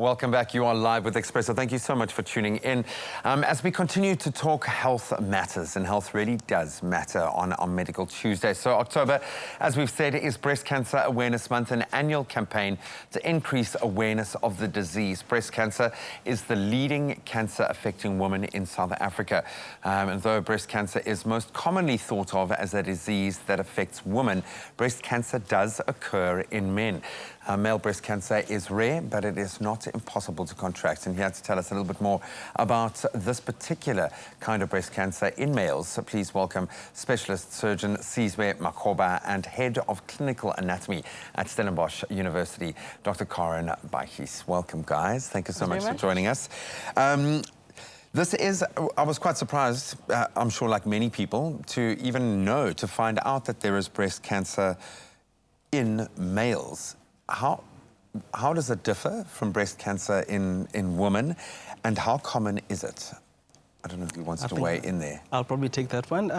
Welcome back. You are live with Expresso. Thank you so much for tuning in. As we continue to talk health matters, and health really does matter on Medical Tuesday. So October, as we've said, is Breast Cancer Awareness Month, an annual campaign to increase awareness of the disease. Breast cancer is the leading cancer affecting women in South Africa. And though breast cancer is most commonly thought of as a disease that affects women, breast cancer does occur in men. Male breast cancer is rare, but it is not impossible to contract. And here to tell us a little bit more about this particular kind of breast cancer in males, so please welcome specialist surgeon Sizwe Makhoba and head of clinical anatomy at Stellenbosch University, Dr. Karin Baatjes. Welcome, guys. Thank you so much for joining us. This is, I was quite surprised, I'm sure like many people, to find out that there is breast cancer in males. How does it differ from breast cancer in women, and how common is it? I don't know who wants to weigh in there. I'll probably take that one.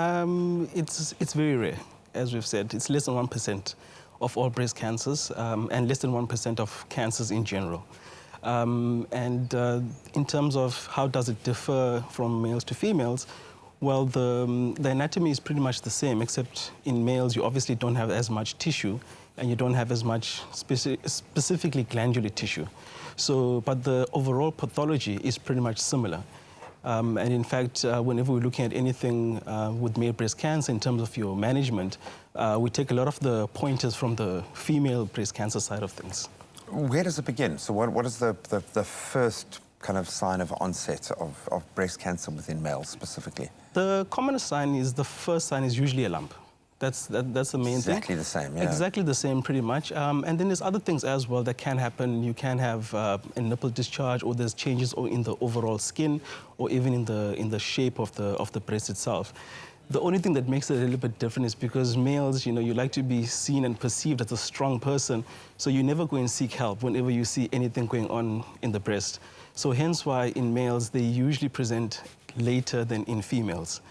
It's very rare, as we've said. It's less than 1% of all breast cancers, and less than 1% of cancers in general. In terms of how does it differ from males to females, well, the anatomy is pretty much the same, except in males you obviously don't have as much tissue, and you don't have as much specifically glandular tissue. So, but the overall pathology is pretty much similar. And in fact, whenever we're looking at anything with male breast cancer in terms of your management, we take a lot of the pointers from the female breast cancer side of things. Where does it begin? So what is the first kind of sign of onset of breast cancer within males specifically? The commonest sign is, the first sign is usually a lump. That's the main thing. Exactly the same, yeah. Exactly the same, pretty much. And then there's other things as well that can happen. You can have a nipple discharge, or there's changes in the overall skin, or even in the shape of the breast itself. The only thing that makes it a little bit different is because males, you like to be seen and perceived as a strong person, so you never go and seek help whenever you see anything going on in the breast. So hence why in males they usually present later than in females.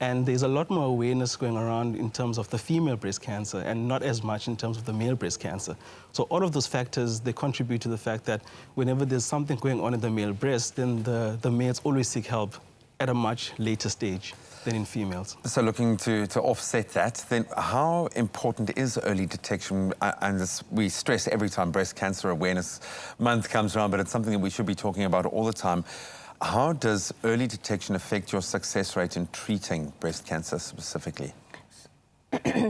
And there's a lot more awareness going around in terms of the female breast cancer, and not as much in terms of the male breast cancer. So all of those factors, they contribute to the fact that whenever there's something going on in the male breast, then the males always seek help at a much later stage than in females. So looking to offset that, then how important is early detection? And this, we stress every time Breast Cancer Awareness Month comes around, but it's something that we should be talking about all the time. How does early detection affect your success rate in treating breast cancer specifically?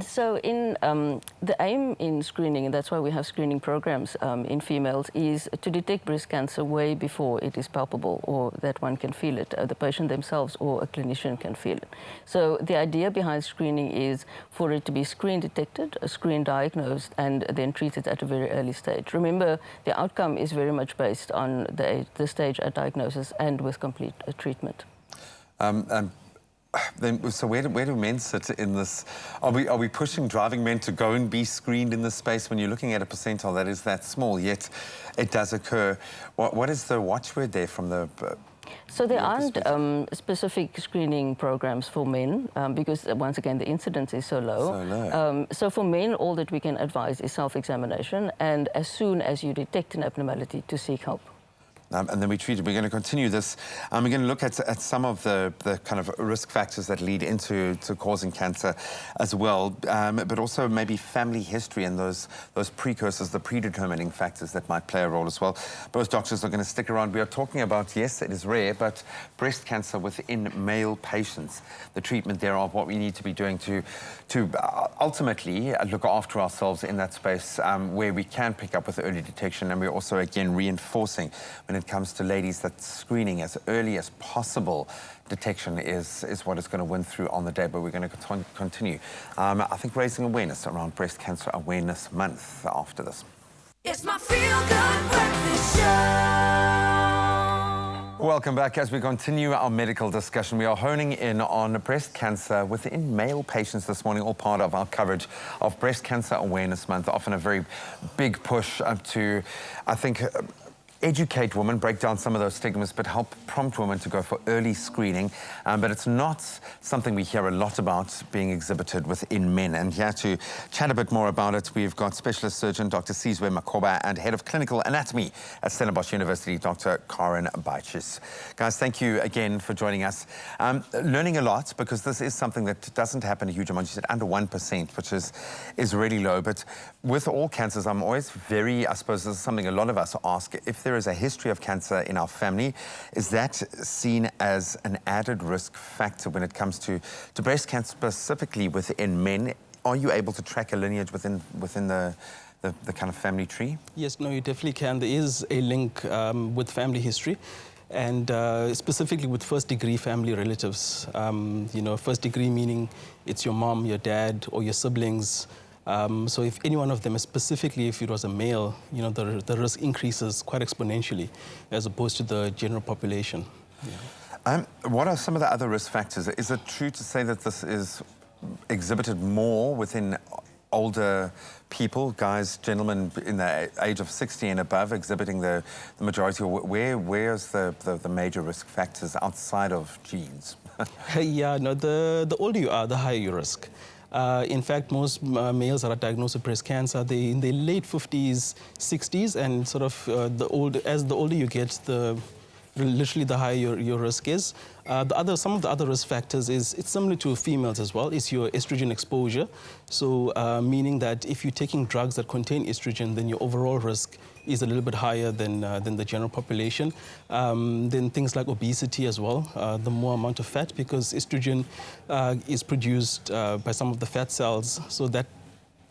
So the aim in screening, and that's why we have screening programs in females, is to detect breast cancer way before it is palpable or that one can feel it, the patient themselves or a clinician can feel it. So the idea behind screening is for it to be screen detected, screen diagnosed, and then treated at a very early stage. Remember, the outcome is very much based on the stage at diagnosis and with complete treatment. So where do men sit in this? Are we pushing driving men to go and be screened in this space when you're looking at a percentile that is that small, yet it does occur? What is the watchword there from the... So there aren't specific screening programs for men because, once again, the incidence is so low. So for men, all that we can advise is self-examination, and as soon as you detect an abnormality, to seek help. And then we treat it. We're going to continue this. We're going to look at some of the kind of risk factors that lead into causing cancer as well, but also maybe family history and those precursors, the predetermining factors that might play a role as well. Both doctors are going to stick around. We are talking about, yes, it is rare, but breast cancer within male patients, the treatment thereof, what we need to be doing to ultimately look after ourselves in that space where we can pick up with early detection, and we're also, again, reinforcing when it comes to ladies that screening as early as possible detection is what is going to win through on the day. But we're going to continue, I think, raising awareness around Breast Cancer Awareness Month after this. It's my feel-good breakfast show. Welcome back. As we continue our medical discussion, we are honing in on breast cancer within male patients this morning, all part of our coverage of Breast Cancer Awareness Month, often a very big push to, I think, educate women, break down some of those stigmas, but help prompt women to go for early screening. But it's not something we hear a lot about being exhibited within men. And here to chat a bit more about it, we've got specialist surgeon Dr. Sizwe Makhoba and head of clinical anatomy at Stellenbosch University, Dr. Karin Baatjes. Guys, thank you again for joining us. Learning a lot, because this is something that doesn't happen a huge amount. You said under 1%, which is really low. But with all cancers, I'm always very, I suppose this is something a lot of us ask, if there is a history of cancer in our family, is that seen as an added risk factor when it comes to breast cancer specifically within men? Are you able to track a lineage within the kind of family tree? Yes, no, you definitely can. There is a link with family history, and specifically with first-degree family relatives. You know, first degree meaning it's your mom, your dad, or your siblings. So if any one of them, specifically if it was a male, you know, the risk increases quite exponentially as opposed to the general population. Yeah. What are some of the other risk factors? Is it true to say that this is exhibited more within older people, guys, gentlemen in the age of 60 and above, exhibiting the majority? Where's the major risk factors outside of genes? Yeah, no, the older you are, the higher your risk. In fact, most males that are diagnosed with breast cancer, they're in their late 50s, 60s, and sort of as the older you get, literally the higher your risk is. Some of the other risk factors it's similar to females as well. It's your estrogen exposure. So meaning that if you're taking drugs that contain estrogen, then your overall risk is a little bit higher than the general population. Then things like obesity as well, the more amount of fat, because estrogen is produced by some of the fat cells, so that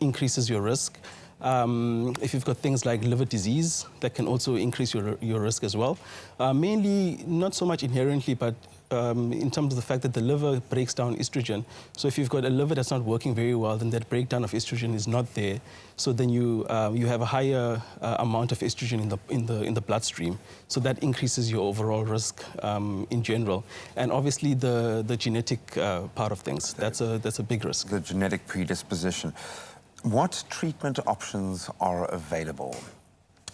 increases your risk. If you've got things like liver disease, that can also increase your risk as well. Mainly, not so much inherently, but in terms of the fact that the liver breaks down estrogen. So if you've got a liver that's not working very well, then that breakdown of estrogen is not there. So then you have a higher amount of estrogen in the bloodstream. So that increases your overall risk in general. And obviously the genetic part of things, that's a big risk. The genetic predisposition. What treatment options are available?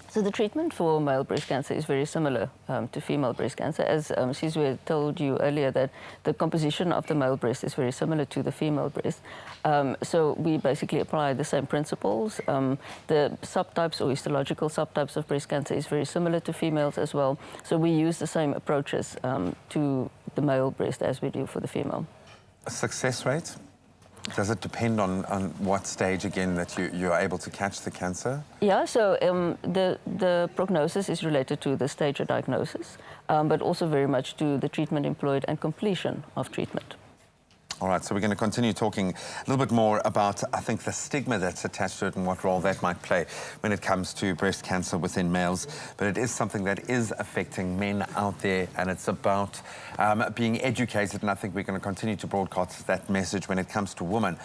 So the treatment for male breast cancer is very similar to female breast cancer. As Sizwe told you earlier, that the composition of the male breast is very similar to the female breast. So we basically apply the same principles. The subtypes or histological subtypes of breast cancer is very similar to females as well. So we use the same approaches to the male breast as we do for the female. Success rate? Does it depend on what stage, again, that you're able to catch the cancer? Yeah, so the prognosis is related to the stage of diagnosis, but also very much to the treatment employed and completion of treatment. All right, so we're going to continue talking a little bit more about, I think, the stigma that's attached to it and what role that might play when it comes to breast cancer within males. But it is something that is affecting men out there, and it's about being educated, and I think we're going to continue to broadcast that message when it comes to women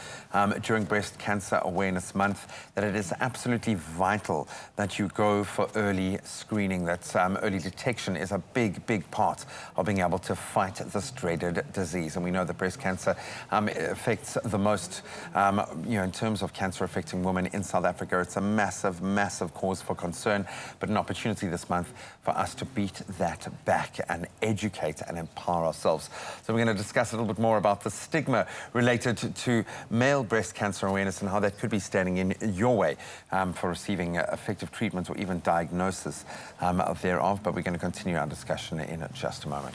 during Breast Cancer Awareness Month, that it is absolutely vital that you go for early screening, that early detection is a big, big part of being able to fight this dreaded disease. And we know that breast cancer affects the most, you know, in terms of cancer affecting women in South Africa. It's a massive, massive cause for concern, but an opportunity this month for us to beat that back and educate and empower ourselves. So we're going to discuss a little bit more about the stigma related to male breast cancer awareness and how that could be standing in your way for receiving effective treatment or even diagnosis thereof. But we're going to continue our discussion in just a moment.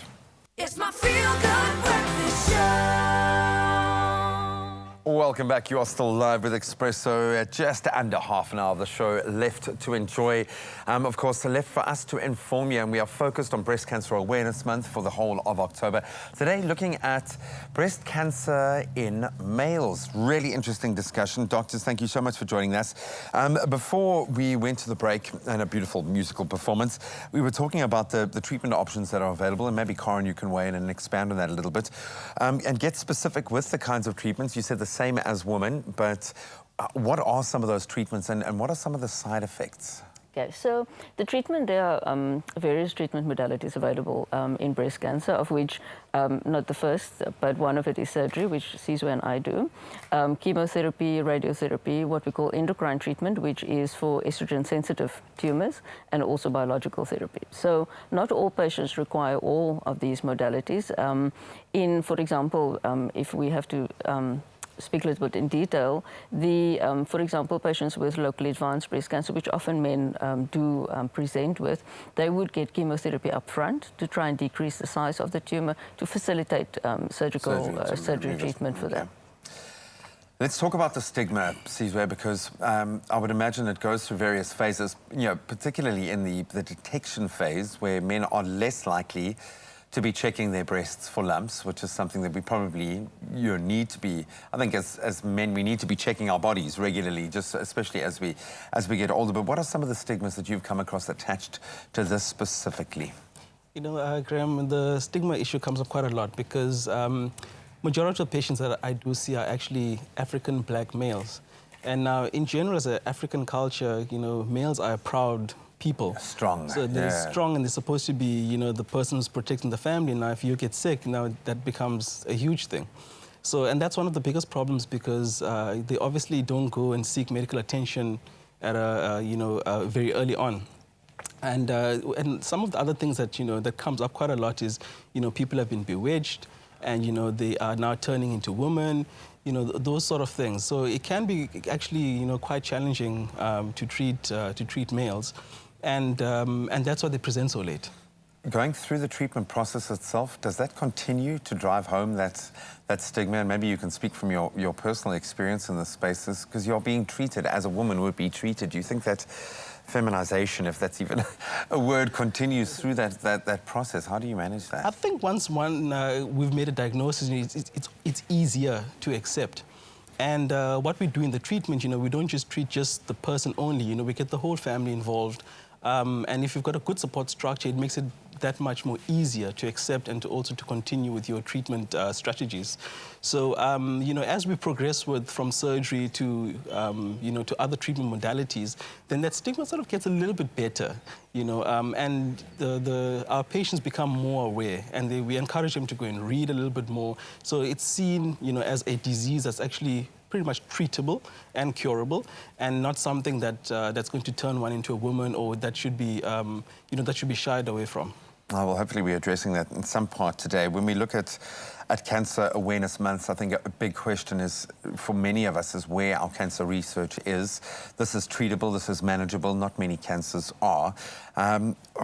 It's my feel-good breakfast show. Welcome back. You are still live with Expresso. Just under half an hour of the show left to enjoy. Of course, left for us to inform you, and we are focused on Breast Cancer Awareness Month for the whole of October. Today, looking at breast cancer in males. Really interesting discussion. Doctors, thank you so much for joining us. Before we went to the break and a beautiful musical performance, we were talking about the treatment options that are available, and maybe, Karin, you can weigh in and expand on that a little bit and get specific with the kinds of treatments. You said the same as women, but what are some of those treatments and what are some of the side effects? Okay, so the treatment, there are various treatment modalities available in breast cancer, of which not the first, but one of it is surgery, which Sizwe and I do. Chemotherapy, radiotherapy, what we call endocrine treatment, which is for estrogen-sensitive tumors, and also biological therapy. So not all patients require all of these modalities. For example, if we have to speak a little bit in detail, for example, patients with locally advanced breast cancer, which often men do present with, they would get chemotherapy up front to try and decrease the size of the tumor to facilitate surgery treatment for them. Let's talk about the stigma, Sizwe, because I would imagine it goes through various phases, particularly in the detection phase, where men are less likely to be checking their breasts for lumps, which is something that we probably need to be. I think as men, we need to be checking our bodies regularly, just especially as we get older. But what are some of the stigmas that you've come across attached to this specifically? Graham, the stigma issue comes up quite a lot because majority of patients that I do see are actually African black males. And now, in general, as an African culture, males are proud people. Strong. So they're strong, and they're supposed to be, the person who's protecting the family. Now, if you get sick, now that becomes a huge thing. So, and that's one of the biggest problems because they obviously don't go and seek medical attention at very early on. And some of the other things that, that comes up quite a lot is, people have been bewitched, and, they are now turning into women, those sort of things. So it can be actually, quite challenging to treat males. And that's why they present so late. Going through the treatment process itself, does that continue to drive home that stigma? And maybe you can speak from your personal experience in the spaces, because you're being treated as a woman would be treated. Do you think that feminization, if that's even a word, continues through that process? How do you manage that? I think once we've made a diagnosis, it's easier to accept. And what we do in the treatment, we don't just treat just the person only, we get the whole family involved. And if you've got a good support structure, it makes it that much more easier to accept and to also to continue with your treatment strategies. So, as we progress from surgery to, to other treatment modalities, then that stigma sort of gets a little bit better, and our patients become more aware, and we encourage them to go and read a little bit more. So it's seen, as a disease that's actually pretty much treatable and curable, and not something that's going to turn one into a woman, or that should be, that should be shied away from. Oh, well, hopefully we're addressing that in some part today. When we look at Cancer Awareness Month, I think a big question is, for many of us, is where our cancer research is. This is treatable, this is manageable, not many cancers are.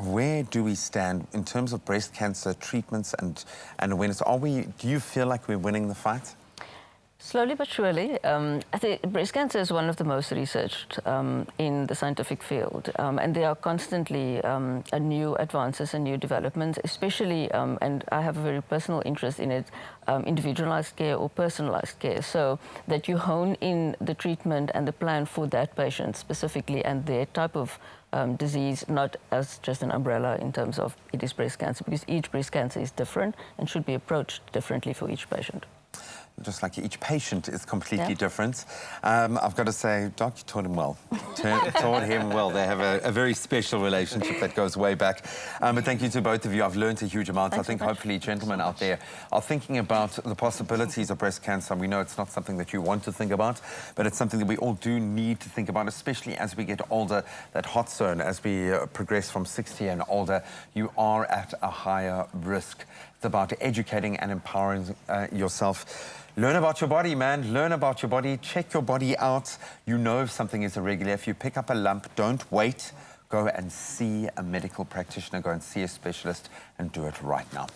Where do we stand in terms of breast cancer treatments and awareness? Do you feel like we're winning the fight? Slowly but surely. I think breast cancer is one of the most researched in the scientific field, and there are constantly new advances and new developments, especially, and I have a very personal interest in it, individualized care or personalized care, so that you hone in the treatment and the plan for that patient specifically and their type of disease, not as just an umbrella in terms of it is breast cancer, because each breast cancer is different and should be approached differently for each patient. Just like each patient is completely different. I've got to say, Doc, you taught him well. Taught him well. They have a very special relationship that goes way back. But thank you to both of you. I've learned a huge amount. I think hopefully gentlemen out there are thinking about the possibilities of breast cancer. We know it's not something that you want to think about, but it's something that we all do need to think about, especially as we get older. That hot zone, as we progress from 60 and older, you are at a higher risk. It's about educating and empowering yourself. Learn about your body, man. Learn about your body. Check your body out. You know if something is irregular. If you pick up a lump, don't wait. Go and see a medical practitioner. Go and see a specialist and do it right now.